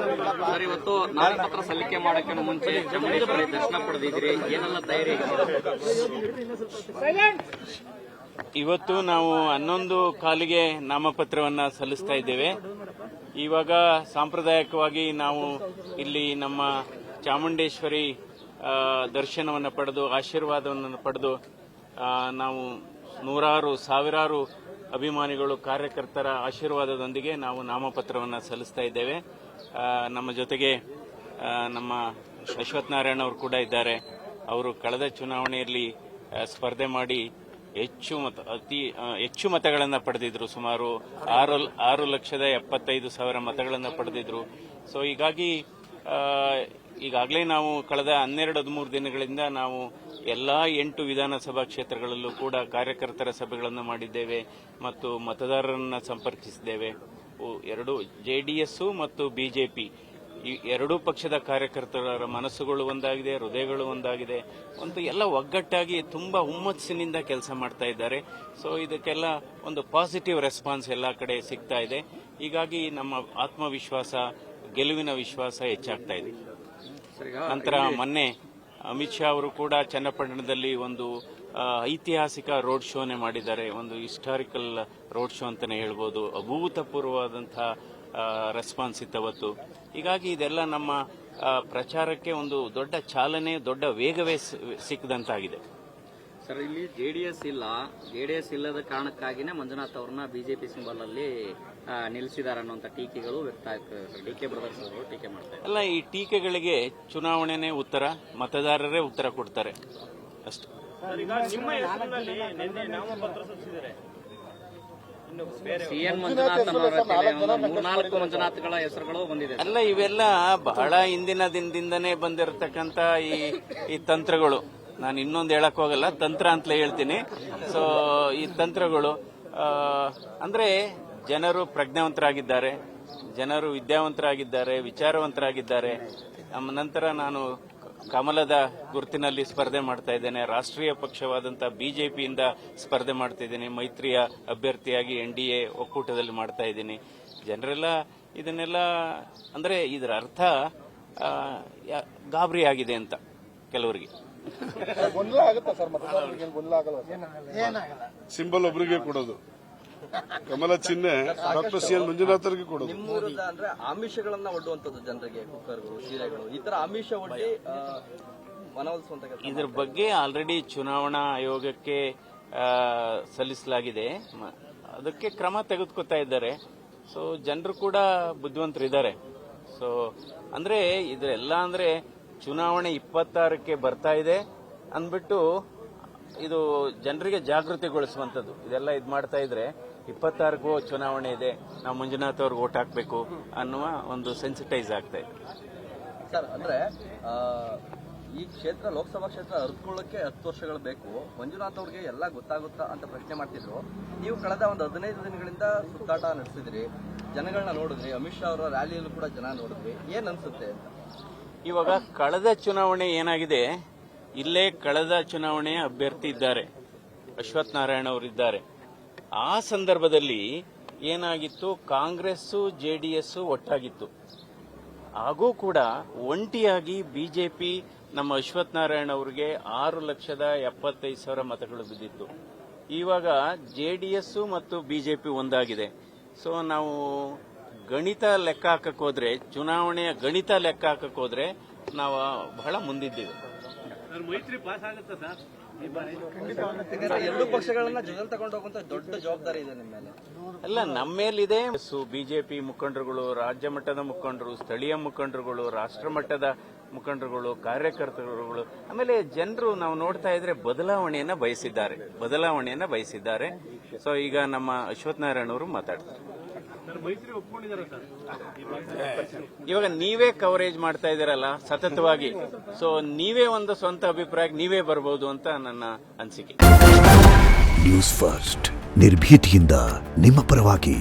Sir, ಇವತ್ತು ನಾಮಪತ್ರ ಸಲ್ಲಿಕೆ ಮಾಡೋಕೆ ಮುಂಚೆ ಚಾಮುಂಡೇಶ್ವರಿ ದರ್ಶನ ಪಡೆದಿದ್ದೀರಿ, ಏನೆಲ್ಲ ತಯಾರಿ ಇವತ್ತು ನಾವು 11 ಕಾಲಿಗೆ ನಾಮಪತ್ರವನ್ನ ಸಲ್ಲಿಸ್ತಾ ಇದ್ದೇವೆ. ಇವಾಗ ಸಾಂಪ್ರದಾಯಿಕವಾಗಿ ನಾವು ಇಲ್ಲಿ ನಮ್ಮ ಚಾಮುಂಡೇಶ್ವರಿ ದರ್ಶನವನ್ನು ಪಡೆದು ಆಶೀರ್ವಾದವನ್ನು ಪಡೆದು ನಾವು ನೂರಾರು ಸಾವಿರಾರು ಅಭಿಮಾನಿಗಳು ಕಾರ್ಯಕರ್ತರ ಆಶೀರ್ವಾದದೊಂದಿಗೆ ನಾವು ನಾಮಪತ್ರವನ್ನು ಸಲ್ಲಿಸ್ತಾ ಇದ್ದೇವೆ. ನಮ್ಮ ಜೊತೆಗೆ ನಮ್ಮ ಅಶ್ವಥ್ ನಾರಾಯಣ ಅವರು ಕೂಡ ಇದ್ದಾರೆ. ಅವರು ಕಳೆದ ಚುನಾವಣೆಯಲ್ಲಿ ಸ್ಪರ್ಧೆ ಮಾಡಿ ಅತಿ ಹೆಚ್ಚು ಮತಗಳನ್ನು ಪಡೆದಿದ್ರು. ಸುಮಾರು 6,75,000 ಮತಗಳನ್ನು ಪಡೆದಿದ್ರು. ಸೊ ಹೀಗಾಗಿ ಈಗಾಗಲೇ ನಾವು ಕಳೆದ 12-13 ದಿನಗಳಿಂದ ನಾವು ಎಲ್ಲಾ 8 ವಿಧಾನಸಭಾ ಕ್ಷೇತ್ರಗಳಲ್ಲೂ ಕೂಡ ಕಾರ್ಯಕರ್ತರ ಸಭೆಗಳನ್ನು ಮಾಡಿದ್ದೇವೆ ಮತ್ತು ಮತದಾರರನ್ನ ಸಂಪರ್ಕಿಸಿದ್ದೇವೆ. ಎರಡು ಜೆಡಿಎಸ್ ಮತ್ತು ಬಿಜೆಪಿ ಈ ಎರಡೂ ಪಕ್ಷದ ಕಾರ್ಯಕರ್ತರ ಮನಸ್ಸುಗಳು ಒಂದಾಗಿದೆ, ಹೃದಯಗಳು ಒಂದಾಗಿದೆ, ಒಂದು ಎಲ್ಲ ಒಗ್ಗಟ್ಟಾಗಿ ತುಂಬಾ ಹುಮ್ಮಸ್ಸಿನಿಂದ ಕೆಲಸ ಮಾಡ್ತಾ ಇದ್ದಾರೆ. ಸೊ ಇದಕ್ಕೆಲ್ಲ ಒಂದು ಪಾಸಿಟಿವ್ ರೆಸ್ಪಾನ್ಸ್ ಎಲ್ಲ ಕಡೆ ಸಿಗ್ತಾ ಇದೆ. ಹೀಗಾಗಿ ನಮ್ಮ ಆತ್ಮವಿಶ್ವಾಸ, ಗೆಲುವಿನ ವಿಶ್ವಾಸ ಹೆಚ್ಚಾಗ್ತಾ ಇದೆ. ನಂತರ ಮೊನ್ನೆ ಅಮಿತ್ ಶಾ ಅವರು ಕೂಡ ಚನ್ನಪಟ್ಟಣದಲ್ಲಿ ಒಂದು ಐತಿಹಾಸಿಕ ರೋಡ್ ಶೋನೆ ಮಾಡಿದ್ದಾರೆ. ಒಂದು ಹಿಸ್ಟಾರಿಕಲ್ ರೋಡ್ ಶೋ ಅಂತಾನೆ ಹೇಳ್ಬೋದು. ಅಭೂತಪೂರ್ವವಾದಂತಹ ರೆಸ್ಪಾನ್ಸ್ ಇತ್ತವತ್ತು. ಹೀಗಾಗಿ ಇದೆಲ್ಲ ನಮ್ಮ ಪ್ರಚಾರಕ್ಕೆ ಒಂದು ದೊಡ್ಡ ಚಾಲನೆ, ದೊಡ್ಡ ವೇಗವೇ ಸಿಕ್ಕದಂತಾಗಿದೆ. ಸರ್, ಇಲ್ಲಿ ಜೆಡಿಎಸ್ ಇಲ್ಲದ ಕಾರಣಕ್ಕಾಗಿನೇ ಮಂಜುನಾಥ್ ಅವ್ರನ್ನ ಬಿಜೆಪಿ ಸಿಂಬಲ್ ಅಲ್ಲಿ ನಿಲ್ಲಿಸಿದ್ದಾರೆ ಅನ್ನುವಂಥ ಟೀಕೆಗಳು ವ್ಯಕ್ತ ಆಗ್ತದೆ. ಡಿಕೆ ಬ್ರದರ್ಸ್ ಅವರು ಟೀಕೆ ಮಾಡ್ತಾರೆ. ಅಲ್ಲ, ಈ ಟೀಕೆಗಳಿಗೆ ಚುನಾವಣೆನೇ ಉತ್ತರ, ಮತದಾರರೇ ಉತ್ತರ ಕೊಡ್ತಾರೆ ಅಷ್ಟೇ. ಸಿಎನ್ ಮಂಜುನಾಥ್ ಅವರ 3-4 ಮಂಜುನಾಥ್ಗಳ ಹೆಸರುಗಳು ಬಂದಿದೆ. ಅಲ್ಲ, ಇವೆಲ್ಲ ಬಹಳ ಹಿಂದಿನ ದಿನದಿಂದನೇ ಬಂದಿರತಕ್ಕಂತ ಈ ತಂತ್ರಗಳು. ನಾನು ಇನ್ನೊಂದು ಹೇಳಕ್ ಹೋಗಲ್ಲ, ತಂತ್ರ ಅಂತಲೇ ಹೇಳ್ತೀನಿ. ಸೊ ಈ ತಂತ್ರಗಳು ಅಂದ್ರೆ ಜನರು ಪ್ರಜ್ಞಾವಂತರಾಗಿದ್ದಾರೆ, ಜನರು ವಿದ್ಯಾವಂತರಾಗಿದ್ದಾರೆ, ವಿಚಾರವಂತರಾಗಿದ್ದಾರೆ. ನಂತರ ನಾನು ಕಮಲದ ಗುರುತಿನಲ್ಲಿ ಸ್ಪರ್ಧೆ ಮಾಡ್ತಾ ಇದ್ದೇನೆ. ರಾಷ್ಟ್ರೀಯ ಪಕ್ಷವಾದಂಥ ಬಿಜೆಪಿಯಿಂದ ಸ್ಪರ್ಧೆ ಮಾಡ್ತಾ ಇದ್ದೀನಿ. ಮೈತ್ರಿಯ ಅಭ್ಯರ್ಥಿಯಾಗಿ NDA ಒಕ್ಕೂಟದಲ್ಲಿ ಮಾಡ್ತಾ ಇದ್ದೀನಿ. ಜನರೆಲ್ಲ ಇದನ್ನೆಲ್ಲ ಅಂದ್ರೆ ಇದರ ಅರ್ಥ ಗಾಬರಿ ಆಗಿದೆ ಅಂತ ಕೆಲವರಿಗೆ. ಸಿಂಬಲ್ ಒಬ್ಬರಿಗೆ ಕೊಡೋದು, ಕಮಲ ಚಿಹ್ನೆ ಡಾಕ್ಟರ್ ಸಿ ಎನ್ ಮಂಜುನಾಥ್ ಅವರಿಗೆ ಕೊಡೋದು. ನಿಮ್ಮ ವಿರುದ್ಧ ಅಂದ್ರೆ ಆಮಿಷಗಳನ್ನ ಒಡ್ಡುವಂತದ್ದು ಜನರಿಗೆ, ಕುಕ್ಕರ್ಗಳು, ಸೀರೆಗಳು, ಈ ತರ ಆಮಿಷ ಒಡ್ಡಿ ಮನವೊಲಿಸುವಂತ ಕೆಲಸ. ಇದ್ರ ಬಗ್ಗೆ ಆಲ್ರೆಡಿ ಚುನಾವಣಾ ಆಯೋಗಕ್ಕೆ ಸಲ್ಲಿಸಲಾಗಿದೆ. ಅದಕ್ಕೆ ಕ್ರಮ ತೆಗೆದುಕೊತಾ ಇದ್ದಾರೆ. ಸೊ ಜನರು ಕೂಡ ಬುದ್ಧಿವಂತರಿದ್ದಾರೆ. ಸೊ ಅಂದ್ರೆ ಇದೆಲ್ಲ ಅಂದ್ರೆ ಚುನಾವಣೆ 26ಕ್ಕೆ ಬರ್ತಾ ಇದೆ ಅಂದ್ಬಿಟ್ಟು ಇದು ಜನರಿಗೆ ಜಾಗೃತಿಗೊಳಿಸುವಂಥದ್ದು. ಇದೆಲ್ಲ ಇದು ಮಾಡ್ತಾ ಇದ್ರೆ 26ಕ್ಕೂ ಚುನಾವಣೆ ಇದೆ, ನಾವು ಮಂಜುನಾಥ್ ಅವ್ರಿಗೆ ಓಟ್ ಹಾಕಬೇಕು ಅನ್ನುವ ಒಂದು ಸೆನ್ಸಿಟೈಸ್ ಆಗ್ತಾ ಇದೆ. ಸರ್, ಅಂದ್ರೆ ಈ ಕ್ಷೇತ್ರ ಲೋಕಸಭಾ ಕ್ಷೇತ್ರ ಅರ್ತ್ಕೊಳ್ಳಕ್ಕೆ 10 ವರ್ಷಗಳು ಬೇಕು. ಮಂಜುನಾಥ್ ಅವ್ರಿಗೆ ಎಲ್ಲ ಗೊತ್ತಾಗುತ್ತಾ ಅಂತ ಪ್ರಶ್ನೆ ಮಾಡ್ತಿದ್ರು. ನೀವು ಕಳೆದ ಒಂದು 15 ದಿನಗಳಿಂದ ಸುತ್ತಾಟ ನಡೆಸಿದ್ರಿ, ಜನಗಳನ್ನ ನೋಡಿದ್ರಿ, ಅಮಿತ್ ಶಾ ಅವರ ರ್ಯಾಲಿಯಲ್ಲೂ ಕೂಡ ಜನ ನೋಡಿದ್ರಿ. ಏನ್ ಅನ್ಸುತ್ತೆ ಅಂತ? ಇವಾಗ ಕಳೆದ ಚುನಾವಣೆ ಏನಾಗಿದೆ, ಇಲ್ಲೇ ಕಳೆದ ಚುನಾವಣೆಯ ಅಭ್ಯರ್ಥಿ ಇದ್ದಾರೆ, ಅಶ್ವಥ್ ನಾರಾಯಣ ಅವರಿದ್ದಾರೆ. ಆ ಸಂದರ್ಭದಲ್ಲಿ ಏನಾಗಿತ್ತು, ಕಾಂಗ್ರೆಸ್ಸು ಜೆಡಿಎಸ್ ಒಟ್ಟಾಗಿತ್ತು. ಹಾಗೂ ಕೂಡ ಒಂಟಿಯಾಗಿ ಬಿಜೆಪಿ ನಮ್ಮ ಅಶ್ವಥ್ ನಾರಾಯಣ ಅವರಿಗೆ 6,75,000 ಮತಗಳು ಬಿದ್ದಿತ್ತು. ಇವಾಗ ಜೆಡಿಎಸ್ ಮತ್ತು ಬಿಜೆಪಿ ಒಂದಾಗಿದೆ. ಸೊ ನಾವು ಗಣಿತ ಲೆಕ್ಕ ಹಾಕಕ್ ಹೋದ್ರೆ, ಚುನಾವಣೆಯ ಗಣಿತ ಲೆಕ್ಕ ಹಾಕಕ್ ಹೋದ್ರೆ ನಾವು ಬಹಳ ಮುಂದಿದ್ದೀವಿ. ಮೈತ್ರಿ ಪಾಸ್ ಆಗುತ್ತೆ ಸರ್. ಎರಡು ಪಕ್ಷಗಳನ್ನ ಜೊತೆ ತಗೊಂಡು ಹೋಗುವಂತ ದೊಡ್ಡ ಜವಾಬ್ದಾರಿ ಇದೆ ನಿಮ್ಮ ಮೇಲೆ. ಅಲ್ಲ, ನಮ್ಮ ಮೇಲಿದೆ. ಬಿಜೆಪಿ ಮುಖಂಡರುಗಳು, ರಾಜ್ಯ ಮಟ್ಟದ ಮುಖಂಡರು, ಸ್ಥಳೀಯ ಮುಖಂಡರುಗಳು, ರಾಷ್ಟ್ರ ಮಟ್ಟದ ಮುಖಂಡರುಗಳು, ಕಾರ್ಯಕರ್ತರುಗಳು, ಆಮೇಲೆ ಜನರು ನಾವು ನೋಡ್ತಾ ಇದ್ರೆ ಬದಲಾವಣೆಯನ್ನ ಬಯಸಿದ್ದಾರೆ. ಸೊ ಈಗ ನಮ್ಮ ಅಶ್ವಥ್ ನಾರಾಯಣ ಅವರು ಮಾತಾಡ್ತಾರೆ. ಇವಾಗ ನೀವೇ ಕವರೇಜ್ ಮಾಡ್ತಾ ಇದ್ದೀರಲ್ಲ ಸತತವಾಗಿ. ಸೊ ನೀವೇ ಒಂದು ಸ್ವಂತ ಅಭಿಪ್ರಾಯಕ್ಕೆ ನೀವೇ ಬರಬಹುದು ಅಂತ ನನ್ನ ಅನಿಸಿಕೆ. ನ್ಯೂಸ್ ಫಸ್ಟ್, ನಿರ್ಭೀತಿಯಿಂದ ನಿಮ್ಮ ಪರವಾಗಿ.